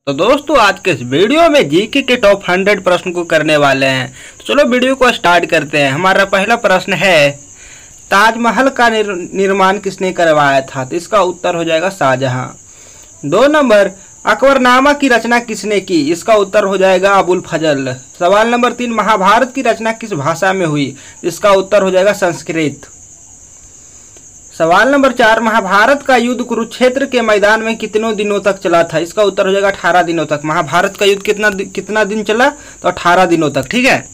तो दोस्तों आज के इस वीडियो में जीके के टॉप 100 प्रश्न को करने वाले हैं। तो चलो वीडियो को स्टार्ट करते हैं। हमारा पहला प्रश्न है, ताजमहल का निर्माण किसने करवाया था? तो इसका उत्तर हो जाएगा शाहजहां। 2 नंबर, अकबरनामा की रचना किसने की? इसका उत्तर हो जाएगा अबुल फजल। सवाल नंबर 3, महाभारत की रचना किस भाषा में हुई? इसका उत्तर हो जाएगा संस्कृत। सवाल नंबर 4, महाभारत का युद्ध कुरुक्षेत्र के मैदान में कितनों दिनों तक चला था? इसका उत्तर हो जाएगा 18 दिनों तक। महाभारत का युद्ध कितना दिन चला? तो 18 दिनों तक। ठीक है।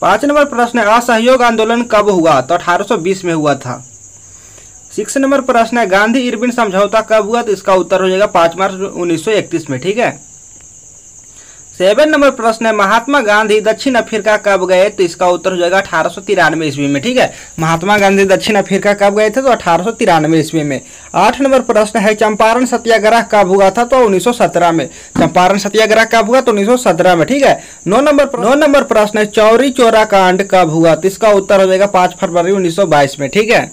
5 नंबर प्रश्न है, असहयोग आंदोलन कब हुआ? तो 1820 में हुआ था। 6 नंबर प्रश्न है, गांधी इरविन समझौता कब हुआ? तो इसका उत्तर हो जाएगा 5 मार्च 1931 में। ठीक है। 7 नंबर प्रश्न है, महात्मा गांधी दक्षिण अफ्रीका कब गए? तो इसका उत्तर हो जाएगा 1893 ईस्वी में। ठीक है। महात्मा गांधी दक्षिण अफ्रीका कब गए थे? तो 1893 ईस्वी में। 8 नंबर प्रश्न है, चंपारण सत्याग्रह कब हुआ था? तो 1917 में। चंपारण सत्याग्रह कब हुआ? तो 1917 में। ठीक है। 9 नंबर प्रश्न है, चौरी चौरा कांड कब हुआ? तो इसका उत्तर हो जाएगा 5 फरवरी 1922 में। ठीक है।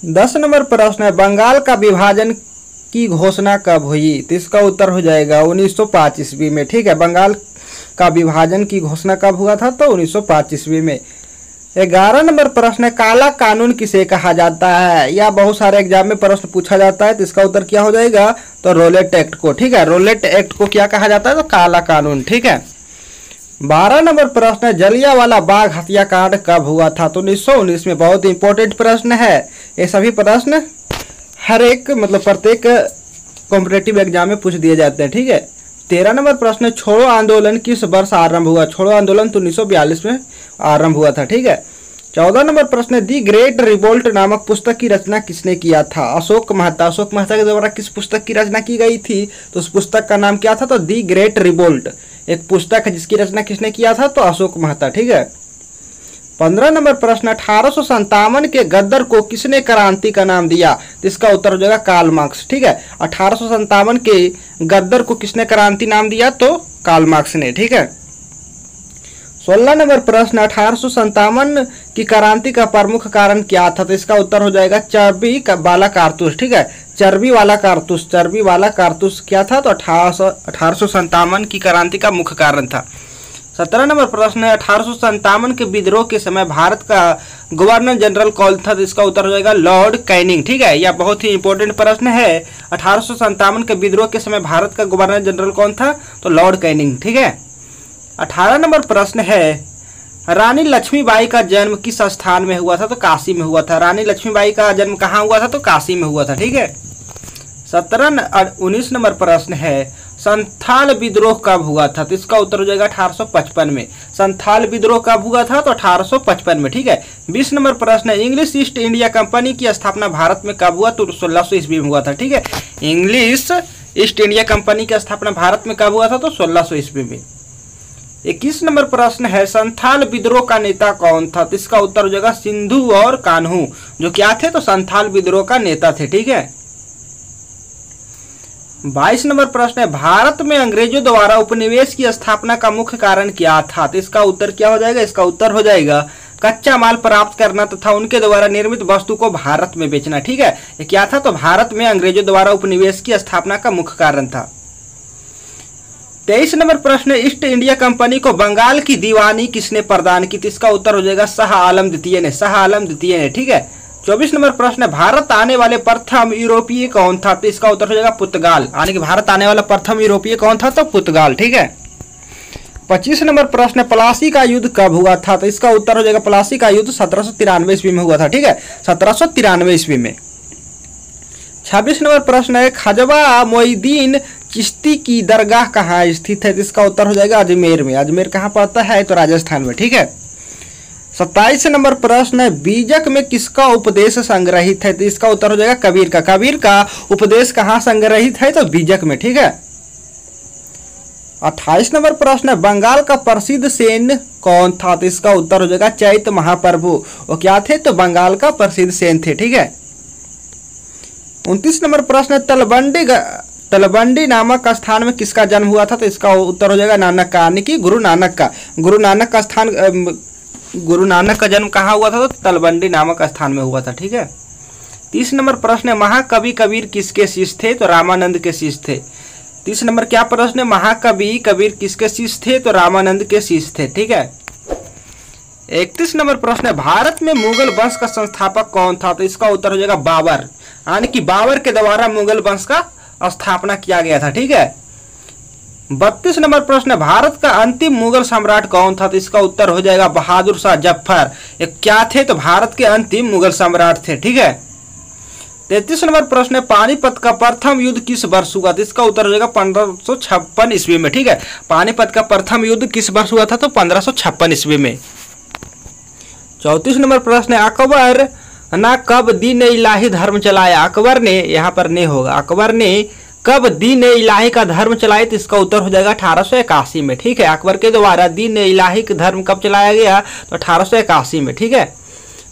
10 नंबर प्रश्न है, बंगाल का विभाजन की घोषणा कब हुई? तो इसका उत्तर हो जाएगा 1905 ईस्वी में। ठीक है। बंगाल का विभाजन की घोषणा कब हुआ था? तो 1905 ईस्वी में। 11 नंबर प्रश्न है, काला कानून किसे कहा जाता है? या बहुत सारे एग्जाम में प्रश्न पूछा जाता है। तो इसका उत्तर क्या हो जाएगा? तो रोलेट एक्ट को। ठीक है। रोलेट एक्ट को क्या कहा जाता है? तो काला कानून। ठीक है। 12 नंबर प्रश्न है, जलियांवाला बाग हत्याकांड कब हुआ था? तो 1919 में। बहुत इंपॉर्टेंट प्रश्न है। ये सभी प्रश्न हर एक प्रत्येक कॉम्पिटेटिव एग्जाम में पूछ दिए जाते हैं। ठीक है। 13 नंबर प्रश्न, छोड़ो आंदोलन किस वर्ष आरंभ हुआ? छोड़ो आंदोलन तो 1942 में आरंभ हुआ था। ठीक है। 14 नंबर प्रश्न, दी ग्रेट रिवोल्ट नामक पुस्तक की रचना किसने किया था? अशोक मेहता। अशोक मेहता के द्वारा किस पुस्तक की रचना की गई थी? तो उस पुस्तक का नाम क्या था? तो दी ग्रेट रिवोल्ट एक पुस्तक है जिसकी रचना किसने किया था? तो अशोक मेहता। ठीक है। 15 नंबर प्रश्न, 1857 के गद्दर को किसने क्रांति का नाम दिया? तो इसका उत्तर हो जाएगा कार्ल मार्क्स। ठीक है। 1857 के गद्दर को किसने क्रांति नाम दिया? तो कार्ल मार्क्स ने। ठीक है। 16 नंबर प्रश्न, 1857 की क्रांति का प्रमुख कारण क्या था? तो इसका उत्तर हो जाएगा चर्बी वाला कारतूस। ठीक है। चर्बी वाला कारतूस क्या था? तो 1857 की क्रांति का मुख्य कारण था। 17 नंबर प्रश्न है, 1857 के विद्रोह के समय भारत का गवर्नर जनरल कौन था? तो इसका उत्तर हो जाएगा लॉर्ड कैनिंग। ठीक है। यह बहुत ही इंपॉर्टेंट प्रश्न है। 1857 के विद्रोह के समय भारत का गवर्नर जनरल कौन था? तो लॉर्ड कैनिंग। ठीक है। 18 नंबर प्रश्न है, रानी लक्ष्मीबाई का जन्म किस स्थान में हुआ था? तो काशी में हुआ था। रानी लक्ष्मीबाई का जन्म कहाँ हुआ था? तो काशी में हुआ था। ठीक है। 19 नंबर प्रश्न है, संथाल विद्रोह कब हुआ था? तो इसका उत्तर हो जाएगा 1855 में। संथाल विद्रोह कब हुआ था? तो 1855 में। ठीक है। 20 नंबर प्रश्न है, इंग्लिश ईस्ट इंडिया कंपनी की स्थापना भारत में कब हुआ? तो 1600 ईस्वी में हुआ था। ठीक है। इंग्लिश ईस्ट इंडिया कंपनी की स्थापना भारत में कब हुआ था? तो 1600 ईस्वी में। 21 नंबर प्रश्न है, संथाल विद्रोह का नेता कौन था? तो इसका उत्तर हो जाएगा सिंधु और कान्हू, जो क्या थे? तो संथाल विद्रोह का नेता थे। ठीक है। 22 नंबर प्रश्न है, भारत में अंग्रेजों द्वारा उपनिवेश की स्थापना का मुख्य कारण क्या था? तो इसका उत्तर क्या हो जाएगा? इसका उत्तर हो जाएगा कच्चा माल प्राप्त करना तथा उनके द्वारा निर्मित वस्तु को भारत में बेचना। ठीक है। ये क्या था? तो भारत में अंग्रेजों द्वारा उपनिवेश की स्थापना का मुख्य कारण था। 23 नंबर प्रश्न, ईस्ट इंडिया कंपनी को बंगाल की दीवानी किसने प्रदान की? तो इसका उत्तर हो जाएगा शाह आलम द्वितीय ने। ठीक है। 24 नंबर प्रश्न, भारत आने वाले प्रथम यूरोपीय कौन था? तो इसका उत्तर हो जाएगा पुर्तगाल। भारत आने वाला प्रथम यूरोपीय कौन था? तो पुर्तगाल। ठीक है। 25 नंबर प्रश्न, प्लासी का युद्ध कब हुआ था? तो इसका उत्तर हो जाएगा प्लासी का युद्ध 1793 ईस्वी में हुआ था। ठीक है। 1793 ईस्वी में। 26 नंबर प्रश्न है, ख्वाजा मोइनुद्दीन चिश्ती की दरगाह कहाँ स्थित है? तो इसका उत्तर हो जाएगा अजमेर में। अजमेर कहाँ पड़ता है? तो राजस्थान में। ठीक है। 27 नंबर प्रश्न है, बीजक में किसका उपदेश संग्रहित है? तो इसका उत्तर हो जाएगा कबीर का। कबीर का उपदेश कहाँ संग्रहित है? तो बीजक में। ठीक है। 28 नंबर प्रश्न है, बंगाल का प्रसिद्ध सेन कौन था? तो इसका उत्तर हो जाएगा चैत्य महाप्रभु। वो क्या थे? तो बंगाल का प्रसिद्ध सेन थे। ठीक है। 29 नंबर प्रश्न, तलवंडी नामक स्थान में किसका जन्म हुआ था? तो इसका उत्तर हो जाएगा नानक का, यानी कि गुरु नानक का। गुरु नानक का जन्म कहाँ हुआ था? तो तलवंडी नामक स्थान में हुआ था। ठीक है। 30 नंबर प्रश्न है, महाकवि कबीर किसके शिष्य थे? तो रामानंद के शिष्य थे। 30 नंबर क्या प्रश्न है, महाकवि कबीर किसके शिष्य थे, तो रामानंद के शिष्य थे। ठीक है। 31 नंबर प्रश्न है, भारत में मुगल वंश का संस्थापक कौन था, तो इसका उत्तर हो जाएगा बाबर, यानी कि बाबर के द्वारा मुगल वंश का स्थापना किया गया था। ठीक है। 32 नंबर प्रश्न है, भारत का अंतिम मुगल सम्राट कौन था, तो इसका उत्तर हो जाएगा बहादुर शाह जफर। ये क्या थे, तो भारत के अंतिम मुगल सम्राट थे। ठीक है। 33 नंबर प्रश्न है, पानीपत का प्रथम युद्ध किस वर्ष हुआ, तो इसका उत्तर हो जाएगा 1556 ईस्वी में। ठीक है। पानीपत का प्रथम युद्ध किस वर्ष हुआ था, तो 1556 ईस्वी में। 34 नंबर प्रश्न है, अकबर ना कब दीन इलाही धर्म चलाया, अकबर ने, यहाँ पर नहीं होगा, अकबर ने कब दीन इलाही का धर्म चलाया, तो इसका उत्तर हो जाएगा 1881 में। ठीक है। अकबर के द्वारा दीन इलाही का धर्म कब चलाया गया, तो 1881 में। ठीक है।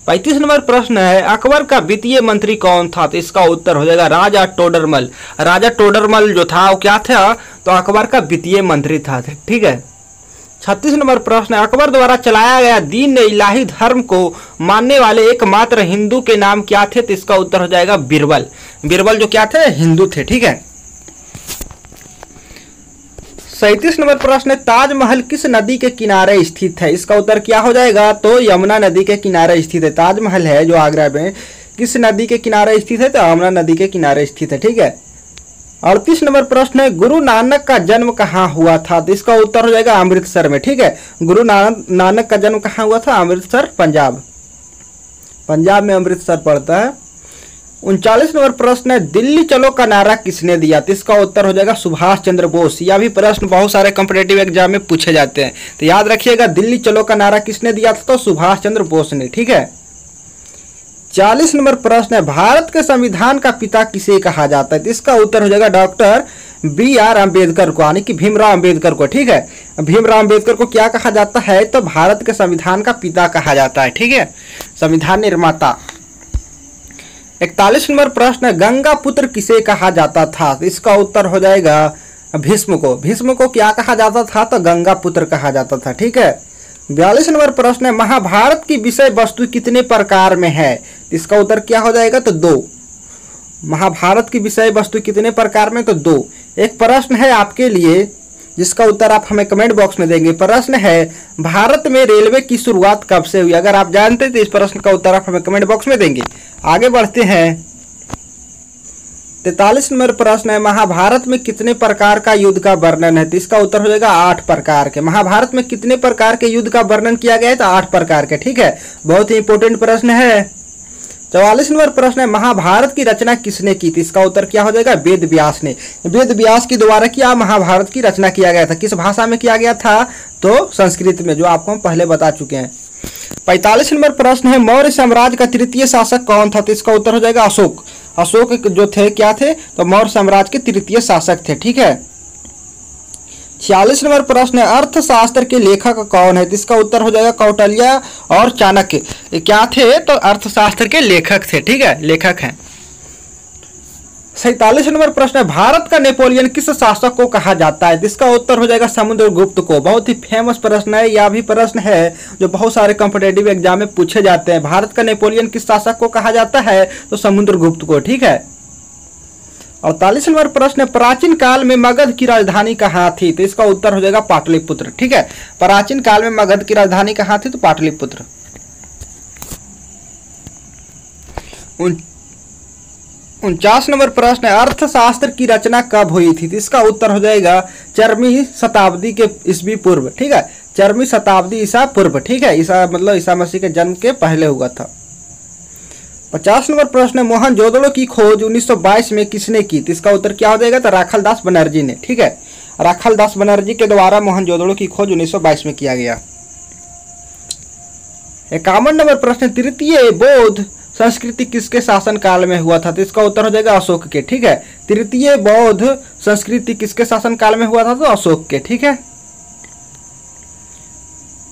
35 नंबर प्रश्न है, अकबर का वित्तीय मंत्री कौन था, तो इसका उत्तर हो जाएगा राजा टोडरमल। राजा टोडरमल जो था वो क्या था, तो अकबर का वित्तीय मंत्री था। ठीक है। 36 नंबर प्रश्न है, अकबर द्वारा चलाया गया दीन इलाही धर्म को मानने वाले एकमात्र हिंदू के नाम क्या थे, तो इसका उत्तर हो जाएगा बीरबल। बीरबल जो क्या थे, हिंदू थे। ठीक है। 37 नंबर प्रश्न है, ताजमहल किस नदी के किनारे स्थित है, इसका उत्तर क्या हो जाएगा, तो यमुना नदी के किनारे स्थित है। ताजमहल है जो आगरा में, किस नदी के किनारे स्थित है, तो यमुना नदी के किनारे स्थित है। ठीक है। 38 नंबर प्रश्न है, गुरु नानक का जन्म कहाँ हुआ था, तो इसका उत्तर हो जाएगा अमृतसर में। ठीक है। गुरु नानक का जन्म कहाँ हुआ था, अमृतसर, पंजाब। पंजाब में अमृतसर पड़ता है। 39 नंबर प्रश्न है, दिल्ली चलो का नारा किसने दिया, तो इसका उत्तर हो जाएगा सुभाष चंद्र बोस। यह भी प्रश्न बहुत सारे कॉम्पिटिटिव एग्जाम में पूछे जाते हैं, तो याद रखिएगा दिल्ली चलो का नारा किसने दिया था, तो सुभाष चंद्र बोस ने। ठीक है। 40 नंबर प्रश्न है, भारत के संविधान का पिता किसे कहा जाता है, तो इसका उत्तर हो जाएगा डॉक्टर BR अम्बेडकर को, यानी कि भीमराव अम्बेडकर को। ठीक है। भीमराव अम्बेडकर को क्या कहा जाता है, तो भारत के संविधान का पिता कहा जाता है। ठीक है। संविधान निर्माता। 41 नंबर प्रश्न है, गंगा पुत्र किसे कहा जाता था, तो इसका उत्तर हो जाएगा भीष्म को। भीष्म को क्या कहा जाता था, तो गंगा पुत्र कहा जाता था। ठीक है। 42 नंबर प्रश्न है, महाभारत की विषय वस्तु कितने प्रकार में है, इसका उत्तर क्या हो जाएगा, तो 2। महाभारत की विषय वस्तु कितने प्रकार में, तो 2। एक प्रश्न है आपके लिए जिसका उत्तर आप हमें कमेंट बॉक्स में देंगे। प्रश्न है, भारत में रेलवे की शुरुआत कब से हुई, अगर आप जानते हैं तो इस प्रश्न का उत्तर आप हमें कमेंट बॉक्स में देंगे। आगे बढ़ते हैं। 43 नंबर प्रश्न है, महाभारत में कितने प्रकार का युद्ध का वर्णन है, तो इसका उत्तर हो जाएगा 8 प्रकार के। महाभारत में कितने प्रकार के युद्ध का वर्णन किया गया है, तो 8 प्रकार के। ठीक है। बहुत ही इंपॉर्टेंट प्रश्न है। 44 नंबर प्रश्न है, महाभारत की रचना किसने की थी, इसका उत्तर क्या हो जाएगा, वेद व्यास ने। वेद व्यास के द्वारा क्या महाभारत की रचना किया गया था, किस भाषा में किया गया था, तो संस्कृत में, जो आपको हम पहले बता चुके हैं। 45 नंबर प्रश्न है, मौर्य साम्राज्य का तृतीय शासक कौन था, तो इसका उत्तर हो जाएगा अशोक। अशोक जो थे क्या थे, तो मौर्य साम्राज्य के तृतीय शासक थे। ठीक है। 46 नंबर प्रश्न है, अर्थशास्त्र के लेखक कौन है, इसका उत्तर हो जाएगा कौटिल्य और चाणक्य। क्या थे, तो अर्थशास्त्र के लेखक थे। ठीक है, लेखक हैं। 47 नंबर प्रश्न है, भारत का नेपोलियन किस शासक को कहा जाता है, इसका उत्तर हो जाएगा समुद्रगुप्त को। बहुत ही फेमस प्रश्न है, यह भी प्रश्न है जो बहुत सारे कॉम्पिटिटिव एग्जाम में पूछे जाते हैं। भारत का नेपोलियन किस शासक को कहा जाता है, तो समुद्रगुप्त को। ठीक है। 48 नंबर प्रश्न है, प्राचीन काल में मगध की राजधानी कहाँ थी, तो इसका उत्तर हो जाएगा पाटलिपुत्र। ठीक है। प्राचीन काल में मगध की राजधानी कहाँ थी, तो पाटलिपुत्र। 49 नंबर प्रश्न है, अर्थशास्त्र की रचना कब हुई थी, तो इसका उत्तर हो जाएगा 4वीं शताब्दी के ईस्वी पूर्व। ठीक है। 4वीं शताब्दी ईसा पूर्व। ठीक है। ईसा मतलब ईसा मसीह के जन्म के पहले हुआ था। 50 नंबर प्रश्न है, मोहनजोदड़ो की खोज 1922 में किसने की, तो इसका उत्तर क्या हो जाएगा, तो राखालदास बनर्जी ने। ठीक है। राखालदास बनर्जी के द्वारा मोहनजोदड़ो की खोज 1922 में किया गया। 51 नंबर प्रश्न, तृतीय बौद्ध संस्कृति किसके शासन काल में हुआ था, तो इसका उत्तर हो जाएगा अशोक के। ठीक है। तृतीय बौद्ध संस्कृति किसके शासन काल में हुआ था, तो अशोक के। ठीक है।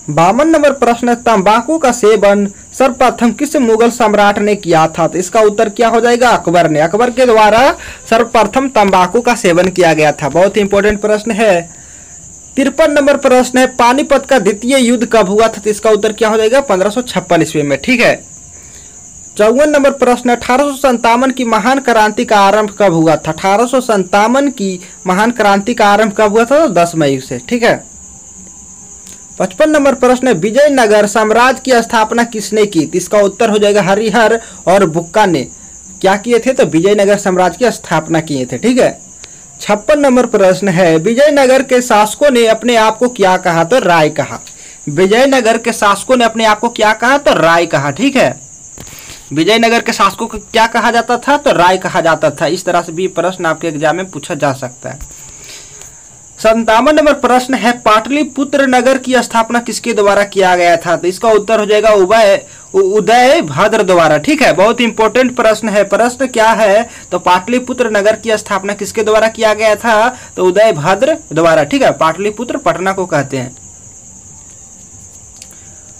52 नंबर प्रश्न, तंबाकू का सेवन सर्वप्रथम किस मुगल सम्राट ने किया था, तो इसका उत्तर क्या हो जाएगा, अकबर ने। अकबर के द्वारा सर्वप्रथम तंबाकू का सेवन किया गया था। बहुत ही इंपॉर्टेंट प्रश्न है। 53 नंबर प्रश्न है, पानीपत का द्वितीय युद्ध कब हुआ था, तो इसका उत्तर क्या हो जाएगा, 1556 ईस्वी में। ठीक है। 54 नंबर प्रश्न, 1857 की महान क्रांति का आरंभ कब हुआ था? 1857 की महान क्रांति का आरंभ कब हुआ था? तो 10 मई से, ठीक है। 55 नंबर प्रश्न, विजयनगर साम्राज्य की स्थापना किसने की? तो इसका उत्तर हो जाएगा हरिहर और बुक्का ने क्या किए थे? तो विजयनगर साम्राज्य की स्थापना किए थे, ठीक है। 56 नंबर प्रश्न है, विजयनगर के शासकों ने अपने आप को क्या कहा? तो राय कहा। विजयनगर के शासकों ने अपने आप को क्या कहा? तो राय कहा, ठीक है। विजयनगर के शासकों को क्या कहा जाता था? तो राय कहा जाता था। इस तरह से भी प्रश्न आपके एग्जाम में पूछा जा सकता है। 57 नंबर प्रश्न है, पाटलिपुत्र नगर की स्थापना किसके द्वारा किया गया था? तो इसका उत्तर हो जाएगा उदय भद्र द्वारा, ठीक है। बहुत इंपॉर्टेंट प्रश्न है। प्रश्न क्या है? तो पाटलिपुत्र नगर की स्थापना किसके द्वारा किया गया था? तो उदय भद्र द्वारा, ठीक है। पाटलिपुत्र पटना को कहते हैं।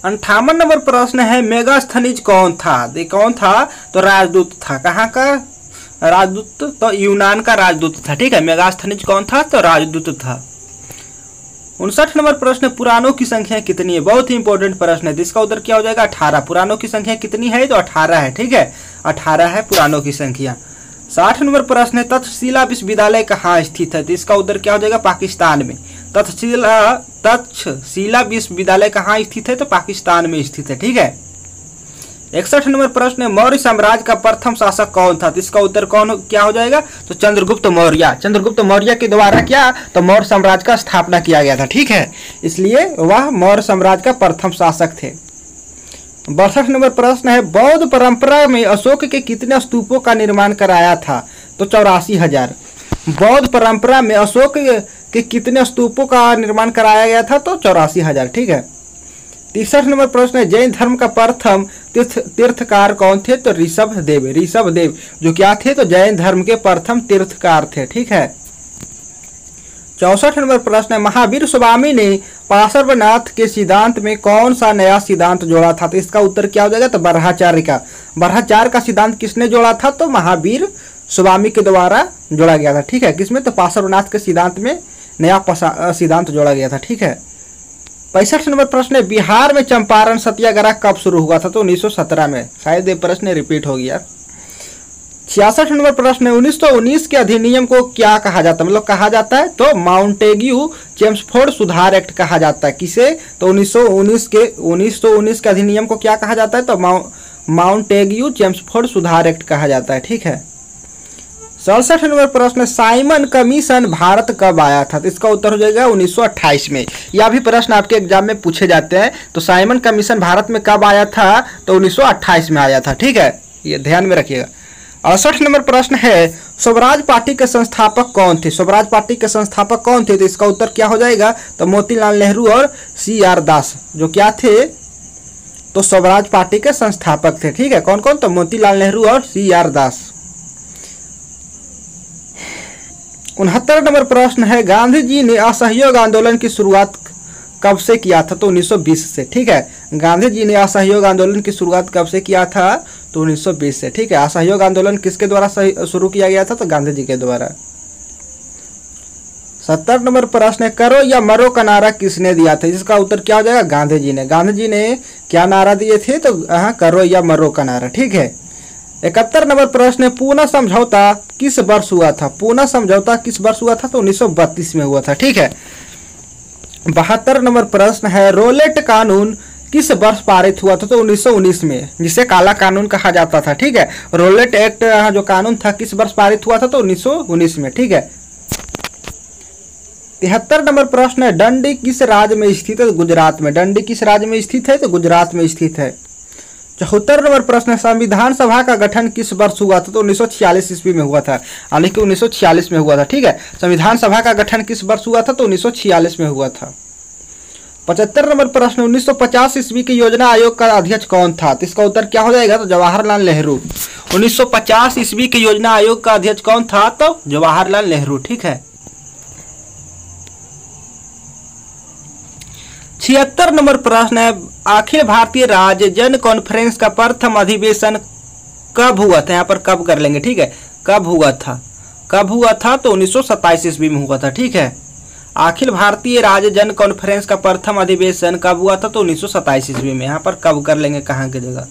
58 नंबर प्रश्न है, मेगास्थनीज कौन था? कौन था? तो राजदूत था। कहाँ का राजदूत? तो यूनान का राजदूत था, ठीक है। मेगास्थनीज कौन था? तो राजदूत था। 59 नंबर प्रश्न, पुराणों की संख्या कितनी है? बहुत ही इंपॉर्टेंट प्रश्न है। इसका उत्तर क्या हो जाएगा? 18। पुराणों की संख्या कितनी है? तो 18 है, ठीक है। 18 है पुराणों की संख्या। 60 नंबर प्रश्न है, तक्षशिला विश्वविद्यालय कहाँ स्थित है? तो इसका उत्तर क्या हो जाएगा? पाकिस्तान में। तक्षशिला विश्वविद्यालय कहाँ स्थित है? तो पाकिस्तान में स्थित है, ठीक है। 61 नंबर प्रश्न है, मौर्य साम्राज्य का प्रथम शासक कौन था? तो इसका उत्तर क्या हो जाएगा? तो चंद्रगुप्त मौर्य। चंद्रगुप्त मौर्य के द्वारा क्या? तो मौर्य साम्राज्य का स्थापना किया गया था, ठीक है। इसलिए वह मौर्य साम्राज्य का प्रथम शासक थे। 62 नंबर प्रश्न है, बौद्ध परंपरा में अशोक के कितने स्तूपों का निर्माण कराया था? तो 84,000। बौद्ध परंपरा में अशोक के कितने स्तूपों का निर्माण कराया गया था? तो 84,000, ठीक है। 63 नंबर प्रश्न है, जैन धर्म का प्रथम तीर्थकार कौन थे? तो ऋषभदेव। ऋषभदेव जो क्या थे? तो जैन धर्म के प्रथम तीर्थकार थे, ठीक है। 64 नंबर प्रश्न है, महावीर स्वामी ने पार्श्वनाथ के सिद्धांत में कौन सा नया सिद्धांत जोड़ा था? तो इसका उत्तर क्या हो जाएगा? तो बरहाचार्य का। बरहाचार्य का सिद्धांत किसने जोड़ा था? तो महावीर स्वामी के द्वारा जोड़ा गया था, ठीक है। किसमें? तो पार्श्वनाथ के सिद्धांत में नया सिद्धांत जोड़ा गया था, ठीक है। 65 नंबर प्रश्न है, बिहार में चंपारण सत्याग्रह कब शुरू हुआ था? तो 1917 में। शायद ये प्रश्न रिपीट हो गया। 66 नंबर प्रश्न है, 1919 के अधिनियम को क्या कहा जाता है? मतलब कहा जाता है तो माउंटेग्यू चेम्सफोर्ड सुधार एक्ट कहा जाता है। किसे? तो 1919 के अधिनियम को क्या कहा जाता है? तो माउंटेग्यू चेम्सफोर्ड सुधार एक्ट कहा जाता है, ठीक है। 67 नंबर प्रश्न, साइमन कमीशन भारत कब आया था? तो इसका उत्तर हो जाएगा 1928 में। यह भी प्रश्न आपके एग्जाम में पूछे जाते हैं। तो साइमन कमीशन भारत में कब आया था? तो 1928 में आया था, ठीक है। ये ध्यान में रखिएगा। 68 नंबर प्रश्न है, स्वराज पार्टी के संस्थापक कौन थे? स्वराज पार्टी के संस्थापक कौन थे? तो इसका उत्तर क्या हो जाएगा? तो मोतीलाल नेहरू और CR दास जो क्या थे? तो स्वराज पार्टी के संस्थापक थे, ठीक है। कौन कौन? तो मोतीलाल नेहरू और CR दास। 69 नंबर प्रश्न है, गांधी जी ने असहयोग आंदोलन की शुरुआत कब से किया था? तो 1920 से, ठीक है। गांधी जी ने असहयोग आंदोलन की शुरुआत कब से किया था? तो 1920 से, ठीक है। असहयोग आंदोलन किसके द्वारा शुरू किया गया था? तो गांधी जी के द्वारा। 70 नंबर प्रश्न है, करो या मरो का नारा किसने दिया था? इसका उत्तर क्या हो जाएगा? गांधी जी ने। गांधी जी ने क्या नारा दिए थे? तो करो या मरो का नारा, ठीक है। 71 नंबर प्रश्न है, पूना समझौता किस वर्ष हुआ था? पूना समझौता किस वर्ष हुआ था? तो 1932 में हुआ था, ठीक है। 72 नंबर प्रश्न है, रोलेट कानून किस वर्ष पारित हुआ था? तो 1919 में, जिसे काला कानून कहा जाता था, ठीक है। रोलेट एक्ट जो कानून था किस वर्ष पारित हुआ था? तो 1919 में, ठीक है। 73 नंबर प्रश्न है, डंडी किस राज्य में स्थित है? गुजरात में। डंडी किस राज्य में स्थित है? तो गुजरात में स्थित है। 74 नंबर प्रश्न है, संविधान सभा का गठन किस वर्ष हुआ था? तो 1946 ईस्वी में हुआ था। यानी कि 1946 में हुआ था, ठीक है। संविधान सभा का गठन किस वर्ष हुआ था? तो 1946 में हुआ था। 75 नंबर प्रश्न, 1950 ईस्वी के योजना आयोग का अध्यक्ष कौन था? तो इसका उत्तर क्या हो जाएगा? तो जवाहरलाल नेहरू। 1950 ईस्वी के योजना आयोग का अध्यक्ष कौन था? तो जवाहरलाल नेहरू, ठीक है। 76 नंबर प्रश्न है, अखिल भारतीय राज्य जन कॉन्फ्रेंस का प्रथम अधिवेशन कब हुआ था? यहाँ पर कब कर लेंगे, ठीक है। कब हुआ था? कब हुआ था? तो 1927 ईस्वी में हुआ था, ठीक है। अखिल भारतीय राज्य जन कॉन्फ्रेंस का प्रथम अधिवेशन कब हुआ था? तो 1927 ईस्वी में। यहाँ पर कब कर लेंगे, कहाँ की जगह।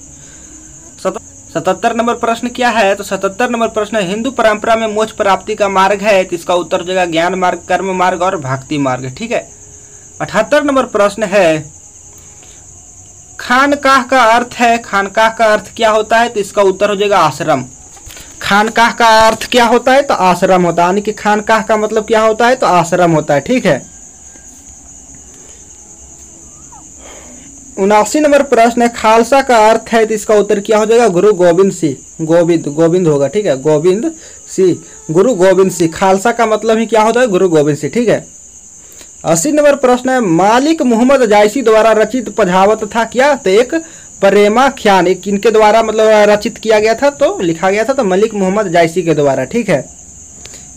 77 नंबर प्रश्न क्या है? तो 77 नंबर प्रश्न हिंदू परंपरा में मोक्ष प्राप्ति का मार्ग है, तो इसका उत्तर हो जाएगा ज्ञान मार्ग, कर्म मार्ग और भक्ति मार्ग। ठीक है। 78 नंबर प्रश्न है खानकाह का अर्थ है, खानकाह का अर्थ क्या होता है? तो इसका उत्तर हो जाएगा आश्रम। खानकाह का अर्थ क्या होता है? तो आश्रम होता है, यानी कि खानकाह का मतलब क्या होता है? तो आश्रम होता है। ठीक है। 79 नंबर प्रश्न है खालसा का अर्थ है, तो इसका उत्तर क्या हो जाएगा? गुरु गोविंद सिंह। गोविंद होगा। ठीक है, गोविंद सिंह, गुरु गोविंद सिंह। खालसा का मतलब ही क्या होता है? गुरु गोविंद सिंह। ठीक है। 80 नंबर प्रश्न है मालिक मोहम्मद जायसी द्वारा रचित पझावत था क्या? तो एक प्रेमाख्यान किनके द्वारा मतलब रचित किया गया था, तो लिखा गया था? तो मलिक मोहम्मद जायसी के द्वारा। ठीक है।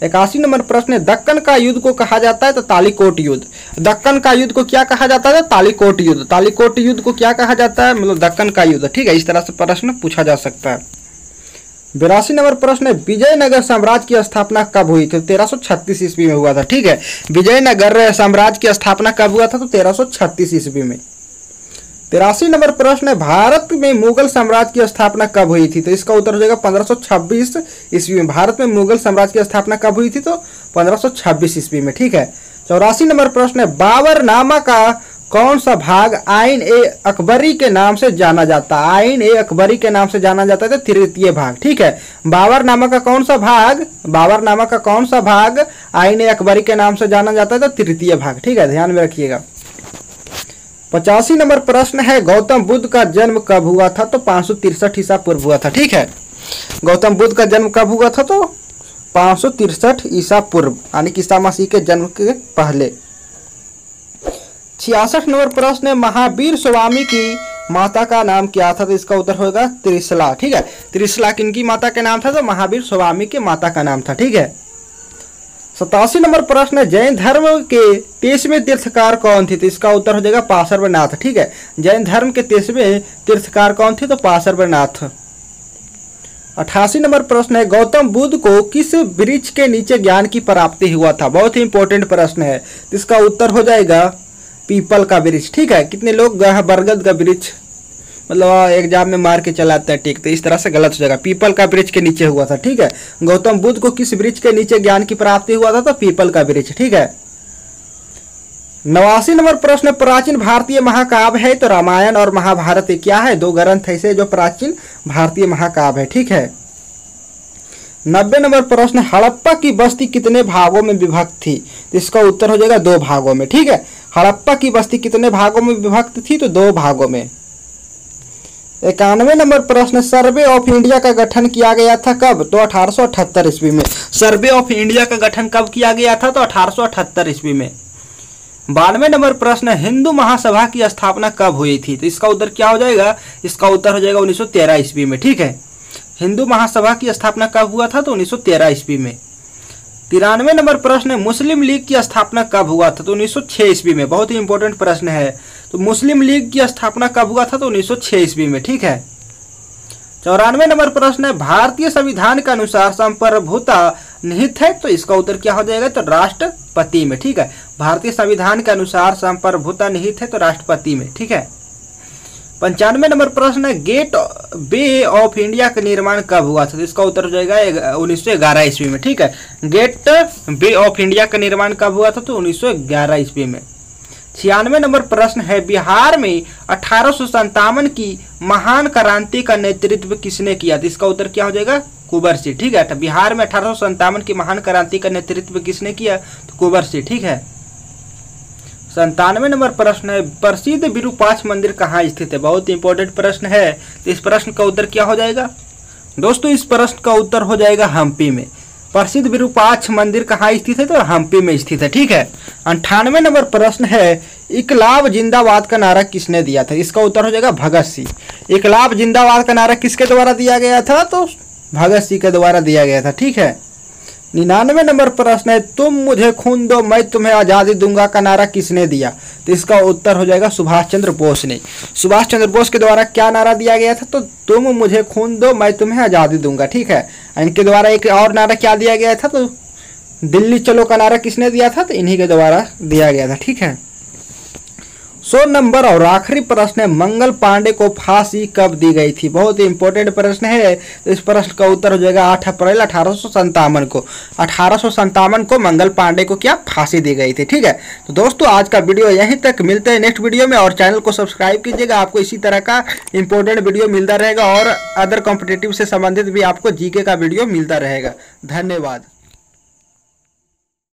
81 नंबर प्रश्न है दक्कन का युद्ध को कहा जाता है? तो तालीकोट युद्ध। दक्कन का युद्ध को क्या कहा जाता है? तालीकोट युद्ध। तालीकोट युद्ध को क्या कहा जाता है? मतलब दक्कन का युद्ध। ठीक है, इस तरह से प्रश्न पूछा जा सकता है। 82 नंबर प्रश्न है विजयनगर साम्राज्य की स्थापना कब हुई थी? 1336 ईस्वी में हुआ था। ठीक है, विजयनगर साम्राज्य की स्थापना कब हुआ था? तो 1336 ईस्वी में। 83 नंबर प्रश्न है भारत में मुगल साम्राज्य की स्थापना कब हुई थी? तो इसका उत्तर हो जाएगा 1526 ईस्वी में। भारत में मुगल साम्राज्य की स्थापना कब हुई थी? तो 1526 ईस्वी में। ठीक है। 84 नंबर प्रश्न है बाबरनामा का कौन सा भाग आइन ए अकबरी के नाम से जाना जाता है? आइन ए अकबरी के नाम से जाना जाता है, तो तृतीय भाग। ठीक है, बाबरनामा का कौन सा भाग, बाबरनामा का कौन सा भाग आइन ए अकबरी के नाम से जाना जाता है? तो तृतीय भाग। ठीक है, ध्यान में रखिएगा। 85 नंबर प्रश्न है गौतम बुद्ध का जन्म कब हुआ था? तो 563 ईसा पूर्व हुआ था। ठीक है, गौतम बुद्ध का जन्म कब हुआ था? तो 563 ईसा पूर्व, यानी कि ईसा मसीह के जन्म के पहले। 66 नंबर प्रश्न है महावीर स्वामी की माता का नाम क्या था? तो इसका उत्तर होगा त्रिशला। ठीक है, त्रिशला किनकी माता का नाम था? तो महावीर स्वामी के माता का नाम था। ठीक है। 87 नंबर प्रश्न है जैन धर्म के 23वें तीर्थकार कौन थे? तो इसका उत्तर हो जाएगा पार्श्वनाथ। ठीक है, जैन धर्म के 23वें तीर्थकार कौन थे? तो पार्श्वनाथ। 88 नंबर प्रश्न है गौतम बुद्ध को किस वृक्ष के नीचे ज्ञान की प्राप्ति हुआ था? बहुत ही इंपॉर्टेंट प्रश्न है, इसका उत्तर हो जाएगा पीपल का वृक्ष। ठीक है, कितने लोग बरगद का वृक्ष मतलब एग्जाम में मार के चलाते हैं, ठीक, तो इस तरह से गलत हो जाएगा। पीपल का वृक्ष के नीचे हुआ था। ठीक है, गौतम बुद्ध को किस वृक्ष के नीचे ज्ञान की प्राप्ति हुआ था? तो पीपल का वृक्ष। ठीक है। 89 नंबर प्रश्न प्राचीन भारतीय महाकाव्य है? तो रामायण और महाभारत क्या है? दो ग्रंथ ऐसे जो प्राचीन भारतीय महाकाव्य है। ठीक है। 90 नंबर प्रश्न हड़प्पा की बस्ती कितने भागों में विभक्त थी? इसका उत्तर हो जाएगा 2 भागों में। ठीक है, हड़प्पा की बस्ती कितने भागों में विभक्त थी? तो 2 भागों में। 91 नंबर प्रश्न सर्वे ऑफ इंडिया का गठन किया गया था कब? तो 1878 ईस्वी में। सर्वे ऑफ इंडिया का गठन कब किया गया था? तो 1878 ईस्वी में। 92 नंबर प्रश्न हिंदू महासभा की स्थापना कब हुई थी? तो इसका उत्तर क्या हो जाएगा? इसका उत्तर हो जाएगा 1913 ईस्वी में। ठीक है, हिंदू महासभा की स्थापना कब हुआ था? तो 1913 ईस्वी में। 93 नंबर प्रश्न है मुस्लिम लीग की स्थापना कब हुआ था? तो 1906 ईस्वी में। बहुत ही इंपॉर्टेंट प्रश्न है। तो मुस्लिम लीग की स्थापना कब हुआ था? तो 1906 ईस्वी में। ठीक है। 94 नंबर प्रश्न है भारतीय संविधान के अनुसार संप्रभुता निहित है? तो इसका उत्तर क्या हो जाएगा? तो राष्ट्रपति में। ठीक है, भारतीय संविधान के अनुसार संप्रभुता निहित है तो राष्ट्रपति में। ठीक है। 95 नंबर प्रश्न है गेट वे ऑफ इंडिया का निर्माण कब हुआ था? तो इसका उत्तर हो जाएगा 1911 ईस्वी में। ठीक है, गेट वे ऑफ इंडिया का निर्माण कब हुआ था? तो 1911 ईस्वी में। 96 नंबर प्रश्न है बिहार में 1857 की महान क्रांति का नेतृत्व किसने किया? तो इसका उत्तर क्या हो जाएगा? कुंवर सिंह। ठीक है, तो बिहार में 1857 की महान क्रांति का नेतृत्व किसने किया? तो कुंवर सिंह। ठीक है। 97 नंबर प्रश्न है प्रसिद्ध विरूपाक्ष मंदिर कहाँ स्थित है? बहुत इंपॉर्टेंट प्रश्न है, तो इस प्रश्न का उत्तर क्या हो जाएगा? दोस्तों इस प्रश्न का उत्तर हो जाएगा हम्पी में। प्रसिद्ध विरूपाक्ष मंदिर कहाँ स्थित है? तो हम्पी में स्थित है। ठीक है। 98 नंबर प्रश्न है इकलाब जिंदाबाद का नारा किसने दिया था? इसका उत्तर हो जाएगा भगत सिंह। इकलाब जिंदाबाद का नारा किसके द्वारा दिया गया था? तो भगत सिंह के द्वारा दिया गया था। ठीक है। 99 नंबर प्रश्न है तुम मुझे खून दो मैं तुम्हें आज़ादी दूंगा का नारा किसने दिया? तो इसका उत्तर हो जाएगा सुभाष चंद्र बोस ने। सुभाष चंद्र बोस के द्वारा क्या नारा दिया गया था? तो तुम मुझे खून दो मैं तुम्हें आज़ादी दूंगा। ठीक है, इनके द्वारा एक और नारा क्या दिया गया था? तो दिल्ली चलो का नारा किसने दिया था? तो इन्हीं के द्वारा दिया गया था। ठीक है। 100 नंबर और आखिरी प्रश्न है, मंगल पांडे को फांसी कब दी गई थी? बहुत ही इंपॉर्टेंट प्रश्न है। तो इस प्रश्न का उत्तर हो जाएगा 8 अप्रैल 1857 को। 1857 को मंगल पांडे को क्या फांसी दी गई थी। ठीक है, तो दोस्तों आज का वीडियो यहीं तक, मिलते हैं नेक्स्ट वीडियो में। और चैनल को सब्सक्राइब कीजिएगा, आपको इसी तरह का इंपॉर्टेंट वीडियो मिलता रहेगा और अदर कॉम्पिटिटिव से संबंधित भी आपको जीके का वीडियो मिलता रहेगा। धन्यवाद।